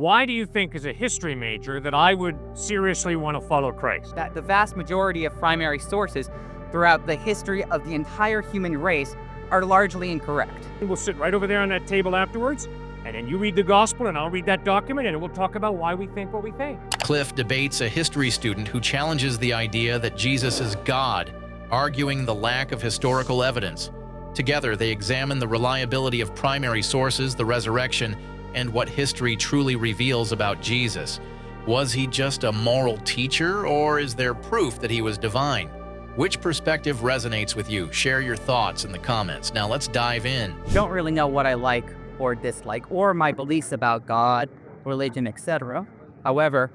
Why do you think, as a history major, that I would seriously want to follow Christ? That the vast majority of primary sources throughout the history of the entire human race are largely incorrect. We'll sit right over there on that table afterwards, and then you read the gospel and I'll read that document, and we'll talk about why we think what we think. Cliffe debates a history student who challenges the idea that Jesus is God, arguing the lack of historical evidence. Together, they examine the reliability of primary sources, the resurrection, and what history truly reveals about Jesus. Was he just a moral teacher, or is there proof that he was divine? Which perspective resonates with you? Share your thoughts in the comments. Now let's dive in. Don't really know what I like or dislike, or my beliefs about God, religion, etc. However,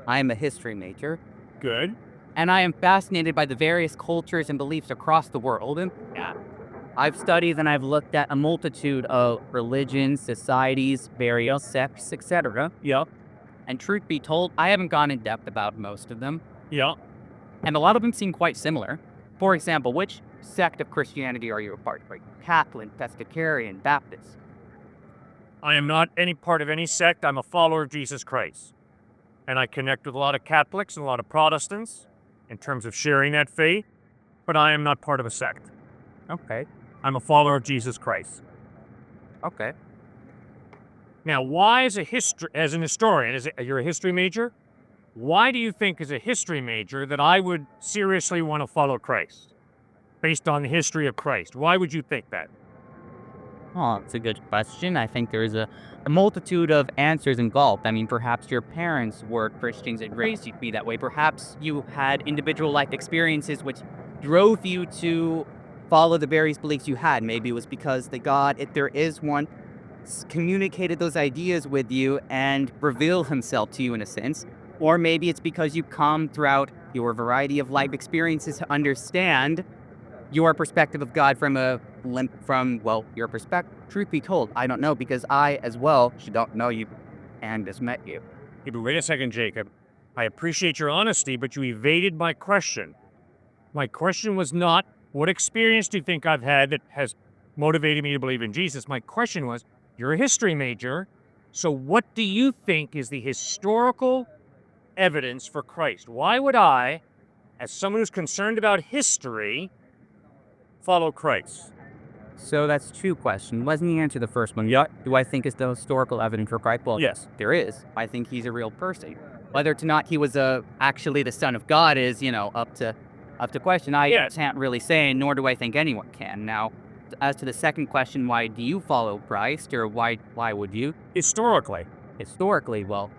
I am a history major, Good. and I am fascinated by the various cultures and beliefs across the world. And I've studied and I've looked at a multitude of religions, societies, various sects, etc. Yep. And truth be told, I haven't gone in depth about most of them. Yep. And a lot of them seem quite similar. For example, which sect of Christianity are you a part of? Like Catholic, Presbyterian, Baptist? I am not any part of any sect. I'm a follower of Jesus Christ. And I connect with a lot of Catholics and a lot of Protestants in terms of sharing that faith, but I am not part of a sect. Okay. I'm a follower of Jesus Christ. Okay. Now, why, as an historian, you're a history major? Why do you think, as a history major, that I would seriously want to follow Christ based on the history of Christ? Why would you think that? Oh, it's a good question. I think there's a multitude of answers involved. I mean, perhaps your parents were Christians and raised you to be that way. Perhaps you had individual life experiences which drove you to follow the various beliefs you had. Maybe it was because the God, if there is one, communicated those ideas with you and revealed himself to you in a sense. Or maybe it's because you come throughout your variety of life experiences to understand your perspective of God from your perspective. Truth be told, I don't know, because I, as well, don't know you and just met you. Hey, but wait a second, Jacob. I appreciate your honesty, but you evaded my question. My question was not, what experience do you think I've had that has motivated me to believe in Jesus? My question was, you're a history major, so what do you think is the historical evidence for Christ? Why would I, as someone who's concerned about history, follow Christ? So that's two questions. Let me answer the first one. Yeah. Do I think is the historical evidence for Christ? Well, Yes. there is. I think he's a real person. Whether or not he was actually the son of God is, up to question. I Yes. can't really say, nor do I think anyone can. Now, as to the second question, why do you follow Christ, or why would you? Historically. Historically, well,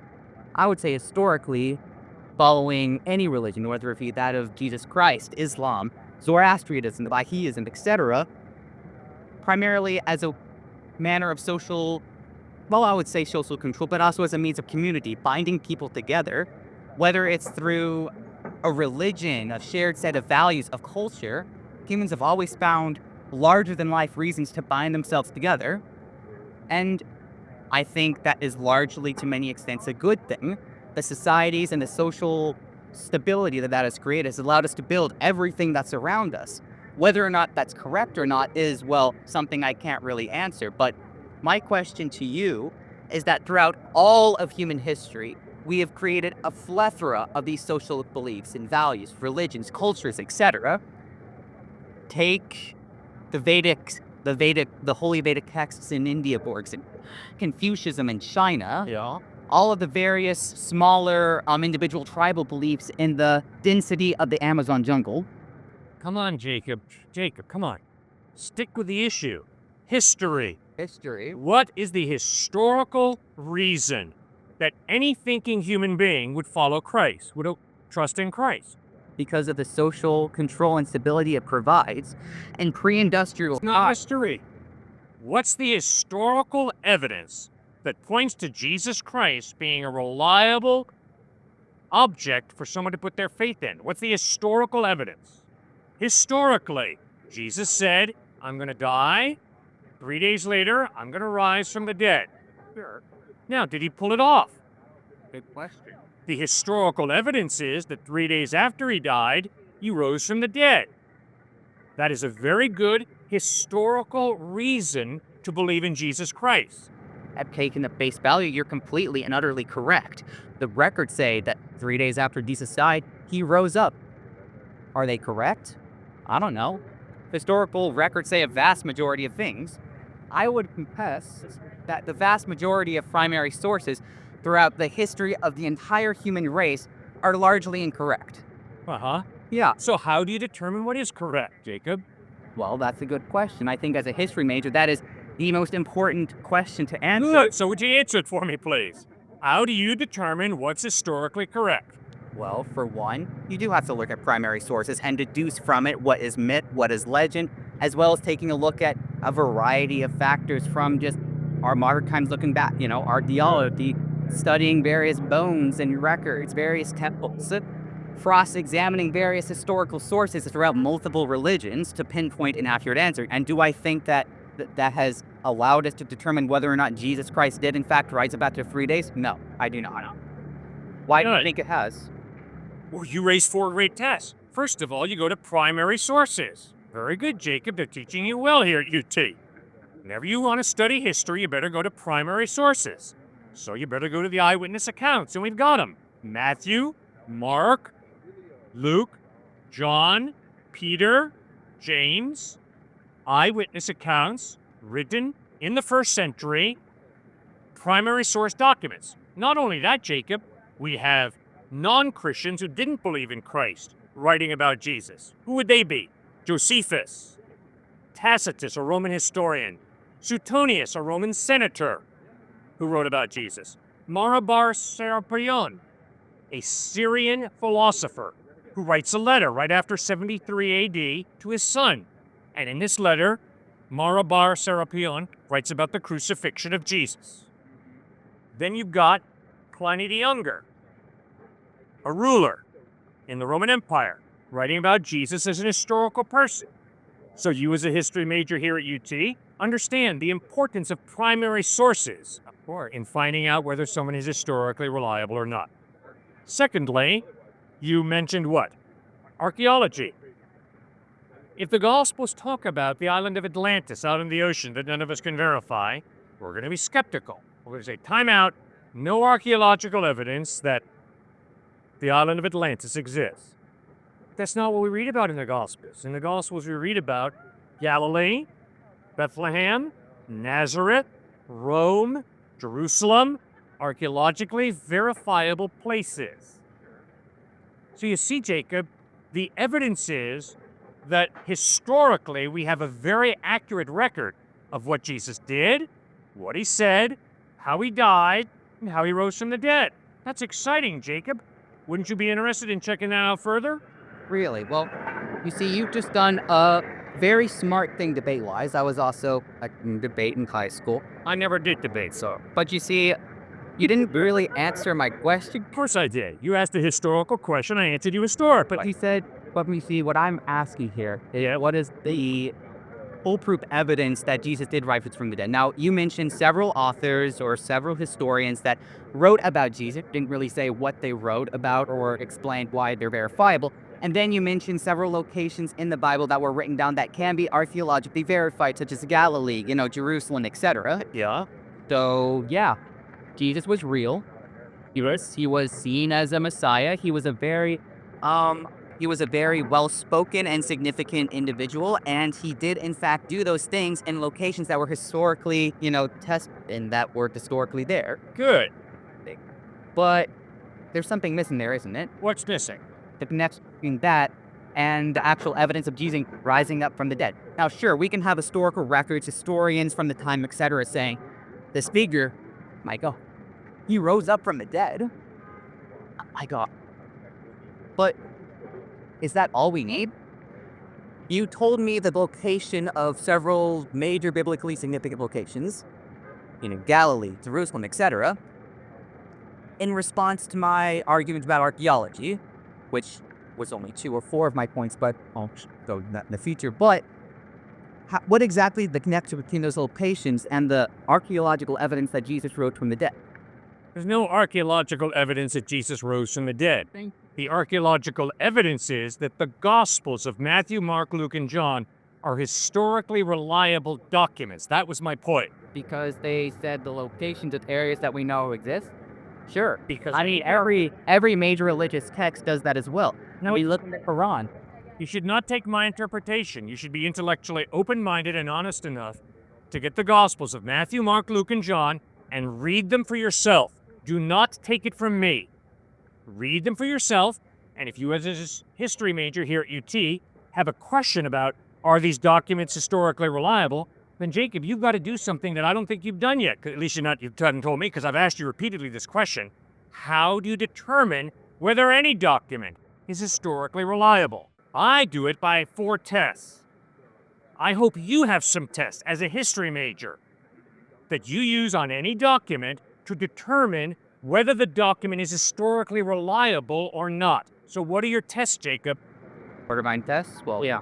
I would say historically, following any religion, whether it be that of Jesus Christ, Islam, Zoroastrianism, Bahaism, etc., primarily as a manner of social control, but also as a means of community, binding people together, whether it's through a religion, a shared set of values, of culture. Humans have always found larger-than-life reasons to bind themselves together, and I think that is largely, to many extents, a good thing. The societies and the social stability that has created has allowed us to build everything that's around us. Whether or not that's correct or not is, well, something I can't really answer. But my question to you is that throughout all of human history, we have created a plethora of these social beliefs and values, religions, cultures, etc. Take the holy Vedic texts in India, for example, Confucianism in China, Yeah. all of the various smaller individual tribal beliefs in the density of the Amazon jungle. Come on, Jacob. Jacob, come on. Stick with the issue. History. History. What is the historical reason that any thinking human being would follow Christ, would trust in Christ? Because of the social control and stability it provides, and pre-industrial. It's not history. What's the historical evidence that points to Jesus Christ being a reliable object for someone to put their faith in? What's the historical evidence? Historically, Jesus said, I'm going to die. 3 days later, I'm going to rise from the dead. Sure. Now, did he pull it off? Good question. The historical evidence is that 3 days after he died, he rose from the dead. That is a very good historical reason to believe in Jesus Christ. at taken at face value, you're completely and utterly correct. The records say that 3 days after Jesus died, he rose up. Are they correct? I don't know. Historical records say a vast majority of things. I would confess that the vast majority of primary sources throughout the history of the entire human race are largely incorrect. Uh-huh. Yeah. So how do you determine what is correct, Jacob? Well, that's a good question. I think as a history major, that is the most important question to answer. Good. So would you answer it for me, please? How do you determine what's historically correct? Well, for one, you do have to look at primary sources and deduce from it what is myth, what is legend, as well as taking a look at a variety of factors from just our modern times looking back, archaeology, studying various bones and records, various temples, cross-examining various historical sources throughout multiple religions to pinpoint an accurate answer. And do I think that has allowed us to determine whether or not Jesus Christ did in fact rise up after 3 days? No, I do not. Why do you think it has? Well, you raised 4 great tests. First of all, you go to primary sources. Very good, Jacob. They're teaching you well here at UT. Whenever you want to study history, you better go to primary sources. So you better go to the eyewitness accounts, and we've got them. Matthew, Mark, Luke, John, Peter, James. Eyewitness accounts written in the 1st century. Primary source documents. Not only that, Jacob, we have non-Christians who didn't believe in Christ writing about Jesus. Who would they be? Josephus, Tacitus, a Roman historian, Suetonius, a Roman senator who wrote about Jesus, Marabar Serapion, a Syrian philosopher who writes a letter right after 73 AD to his son. And in this letter, Marabar Serapion writes about the crucifixion of Jesus. Then you've got Pliny the Younger, a ruler in the Roman Empire, writing about Jesus as an historical person. So you as a history major here at UT understand the importance of primary sources in finding out whether someone is historically reliable or not. Secondly, you mentioned what? Archaeology. If the Gospels talk about the island of Atlantis out in the ocean that none of us can verify, we're going to be skeptical. We're going to say, time out, no archaeological evidence that the island of Atlantis exists. That's not what we read about in the Gospels. In the Gospels, we read about Galilee, Bethlehem, Nazareth, Rome, Jerusalem, archaeologically verifiable places. So you see, Jacob, the evidence is that historically we have a very accurate record of what Jesus did, what he said, how he died, and how he rose from the dead. That's exciting, Jacob. Wouldn't you be interested in checking that out further? Really? Well, you see, you've just done a very smart thing debate-wise. I was also a debate in high school. I never did debate, so. But you see, you didn't really answer my question. Of course I did. You asked a historical question, I answered you historically. But you said, let me see, what I'm asking here is what is the foolproof evidence that Jesus did rise from the dead? Now, you mentioned several authors or several historians that wrote about Jesus, didn't really say what they wrote about or explained why they're verifiable. And then you mentioned several locations in the Bible that were written down that can be archaeologically verified, such as Galilee, Jerusalem, etc. Yeah. So, yeah, Jesus was real. He was seen as a Messiah. He was a very well-spoken and significant individual, and he did, in fact, do those things in locations that were historically, tested and that were historically there. Good. But there's something missing there, isn't it? What's missing? The connection between that and the actual evidence of Jesus rising up from the dead. Now, sure, we can have historical records, historians from the time, etc., saying this figure, my God, he rose up from the dead. My God. But is that all we need? You told me the location of several major biblically significant locations, Galilee, Jerusalem, etc., in response to my arguments about archaeology, which was only 2 or 4 of my points, but I'll go that in the future. But what exactly the connection between those locations and the archaeological evidence that Jesus rose from the dead? There's no archaeological evidence that Jesus rose from the dead. The archaeological evidence is that the Gospels of Matthew, Mark, Luke, and John are historically reliable documents. That was my point. Because they said the locations of areas that we know exist? Sure. Because I mean, every major religious text does that as well. No, We look at the Quran. you should not take my interpretation. You should be intellectually open-minded and honest enough to get the Gospels of Matthew, Mark, Luke, and John and read them for yourself. Do not take it from me. Read them for yourself, and if you as a history major here at UT have a question about are these documents historically reliable, then Jacob, you've got to do something that I don't think you've done yet. At least you haven't told me, because I've asked you repeatedly this question. How do you determine whether any document is historically reliable? I do it by 4 tests. I hope you have some tests as a history major that you use on any document to determine whether the document is historically reliable or not. So what are your tests, Jacob? Borderline tests? Well, yeah.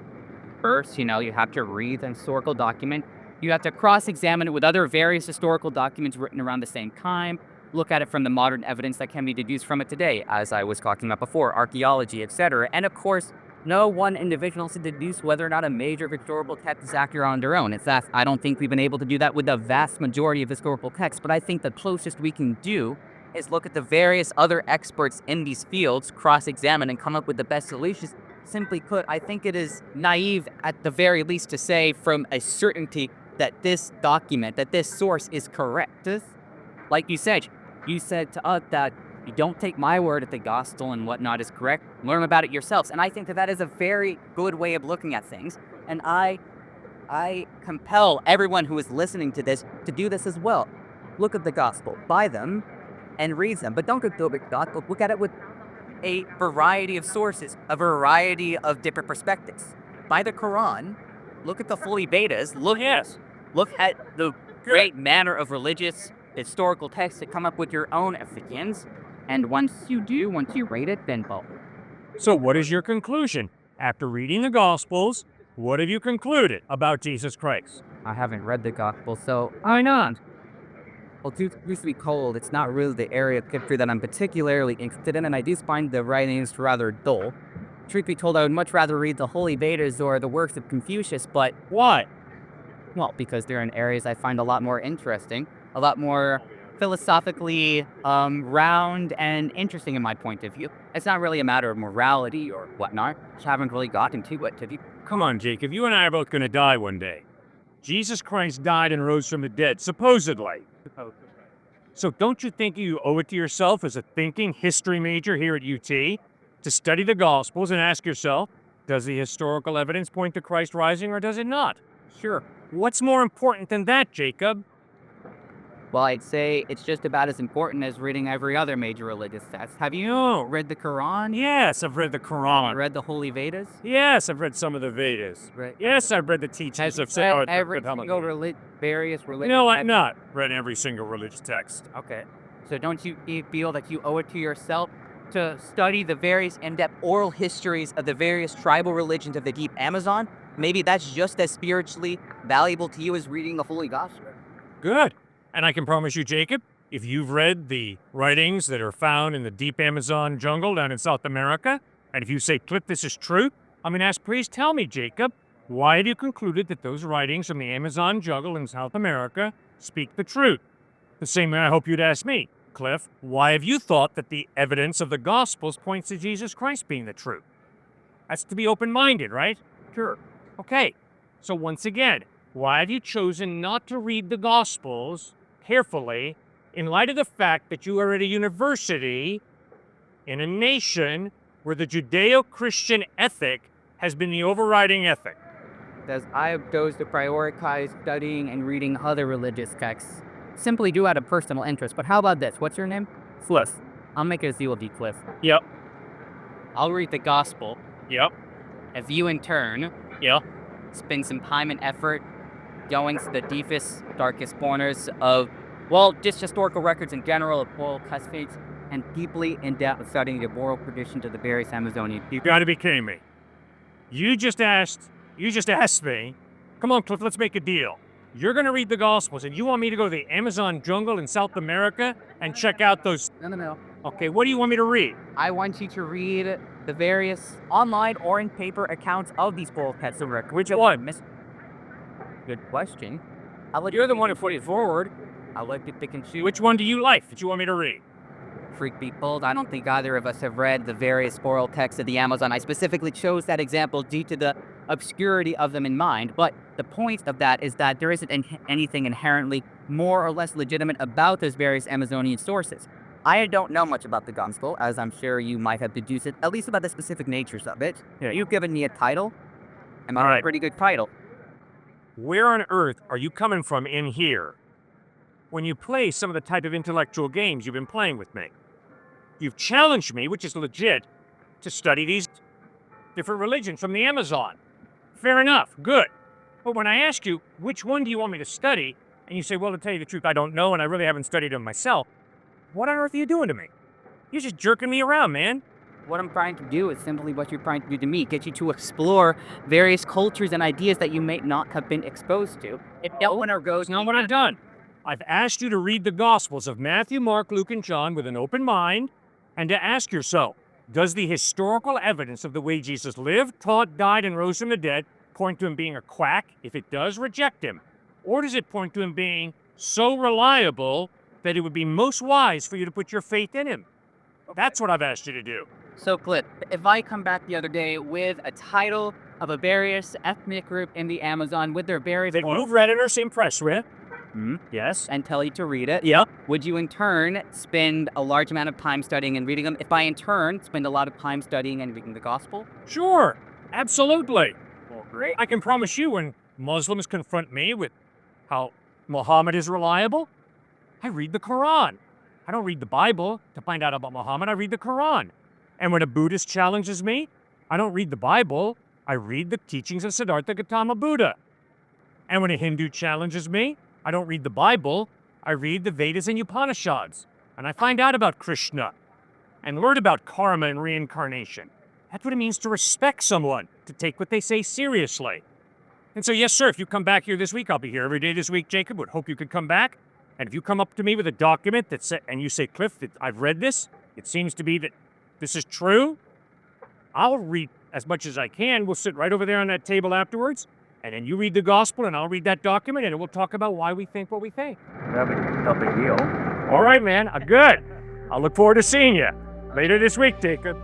First, you have to read the historical document. You have to cross-examine it with other various historical documents written around the same time, look at it from the modern evidence that can be deduced from it today, as I was talking about before, archaeology, etc. And of course, no one individual to deduce whether or not a major historical text is accurate on their own. In fact, I don't think we've been able to do that with the vast majority of historical texts, but I think the closest we can do is look at the various other experts in these fields, cross-examine, and come up with the best solutions. Simply put, I think it is naive at the very least to say from a certainty that this document, that this source is correct. Like you said to us that you don't take my word that the gospel and whatnot is correct, learn about it yourselves. And I think that is a very good way of looking at things. And I compel everyone who is listening to this to do this as well. Look at the gospel, buy them, and read them. But don't go to the gospel, look at it with a variety of sources, a variety of different perspectives. Buy the Quran, look at the Holy Vedas, look at the great manner of religious historical texts to come up with your own opinions. And once you read it, then vote. So what is your conclusion? After reading the Gospels, what have you concluded about Jesus Christ? I haven't read the gospel, so why not? Well, due to be cold, it's not really the area of scripture that I'm particularly interested in, and I do find the writings rather dull. Truth be told, I would much rather read the Holy Vedas or the works of Confucius, but Why? well, because they're in areas I find a lot more interesting, a lot more philosophically round and interesting in my point of view. It's not really a matter of morality or whatnot. Just haven't really gotten to it. Come on, Jacob, you and I are both going to die one day. Jesus Christ died and rose from the dead, supposedly. So don't you think you owe it to yourself as a thinking history major here at UT to study the Gospels and ask yourself, does the historical evidence point to Christ rising or does it not? Sure. What's more important than that, Jacob? Well, I'd say it's just about as important as reading every other major religious text. Have you read the Quran? Yes, I've read the Quran. Read the Holy Vedas? Yes, I've read some of the Vedas. Right. Yes, I've read the teachings of every single various religious No, I've texts? not read every single religious text. Okay. So don't you feel that you owe it to yourself to study the various in-depth oral histories of the various tribal religions of the deep Amazon? Maybe that's just as spiritually valuable to you as reading the Holy Gospel. Good. And I can promise you, Jacob, if you've read the writings that are found in the deep Amazon jungle down in South America, and if you say, Cliffe, this is true, I'm going to ask, please tell me, Jacob, why have you concluded that those writings from the Amazon jungle in South America speak the truth? The same way I hope you'd ask me, Cliffe, why have you thought that the evidence of the Gospels points to Jesus Christ being the truth? That's to be open-minded, right? Sure. Okay, so once again, why have you chosen not to read the Gospels carefully in light of the fact that you are at a university in a nation where the Judeo-Christian ethic has been the overriding ethic? Because I chose to prioritize studying and reading other religious texts, simply due out of personal interest. But how about this? What's your name? Cliffe. I'll make a deal with you, Cliffe. Yep. I'll read the gospel. Yep. If you, in turn, Yep. spend some time and effort going to the deepest, darkest corners of, well, just historical records in general, of moral cascades, and deeply in-depth studying the moral traditions of the various Amazonian people. You gotta be kidding me. You just asked me, come on, Cliffe, let's make a deal. You're gonna read the Gospels and you want me to go to the Amazon jungle in South America and check out those... No. Okay, what do you want me to read? I want you to read the various online or in paper accounts of these moral texts of record. Which one? Good question. You're the one who put it forward. I like to pick and choose. Which one do you like that you want me to read? Freak be told, I don't think either of us have read the various oral texts of the Amazon. I specifically chose that example due to the obscurity of them in mind, but the point of that is that there isn't anything inherently more or less legitimate about those various Amazonian sources. I don't know much about the gospel, as I'm sure you might have deduced it, at least about the specific natures of it. Yeah. You've given me a title, and All a right. pretty good title. Where on earth are you coming from in here when you play some of the type of intellectual games you've been playing with me? You've challenged me, which is legit, to study these different religions from the Amazon. Fair enough, good. But when I ask you, which one do you want me to study, and you say, well, to tell you the truth, I don't know, and I really haven't studied them myself, what on earth are you doing to me? You're just jerking me around, man. What I'm trying to do is simply what you're trying to do to me, get you to explore various cultures and ideas that you may not have been exposed to. If no one goes, That's not what I've done. I've asked you to read the Gospels of Matthew, Mark, Luke, and John with an open mind, and to ask yourself, does the historical evidence of the way Jesus lived, taught, died, and rose from the dead point to him being a quack? If it does, reject him. Or does it point to him being so reliable that it would be most wise for you to put your faith in him? That's what I've asked you to do. So, Cliff, if I come back the other day with a title of a various ethnic group in the Amazon with their various That you've read it or seem impressed with. yes, and tell you to read it, Yeah. would you in turn spend a large amount of time studying and reading them? If I in turn spend a lot of time studying and reading the gospel? Sure. Absolutely. Well, great. I can promise you when Muslims confront me with how Muhammad is reliable, I read the Quran. I don't read the Bible to find out about Muhammad. I read the Quran. And when a Buddhist challenges me, I don't read the Bible. I read the teachings of Siddhartha Gautama Buddha. And when a Hindu challenges me, I don't read the Bible. I read the Vedas and Upanishads. And I find out about Krishna and learn about karma and reincarnation. That's what it means to respect someone, to take what they say seriously. And so, yes, sir, if you come back here this week, I'll be here every day this week, Jacob. Would hope you could come back. And if you come up to me with a document that and you say, Cliff, I've read this, it seems to be that this is true, I'll read as much as I can. We'll sit right over there on that table afterwards, and then you read the gospel, and I'll read that document, and we'll talk about why we think what we think. No big deal. All right, man. Good. I'll look forward to seeing you later this week, Jacob.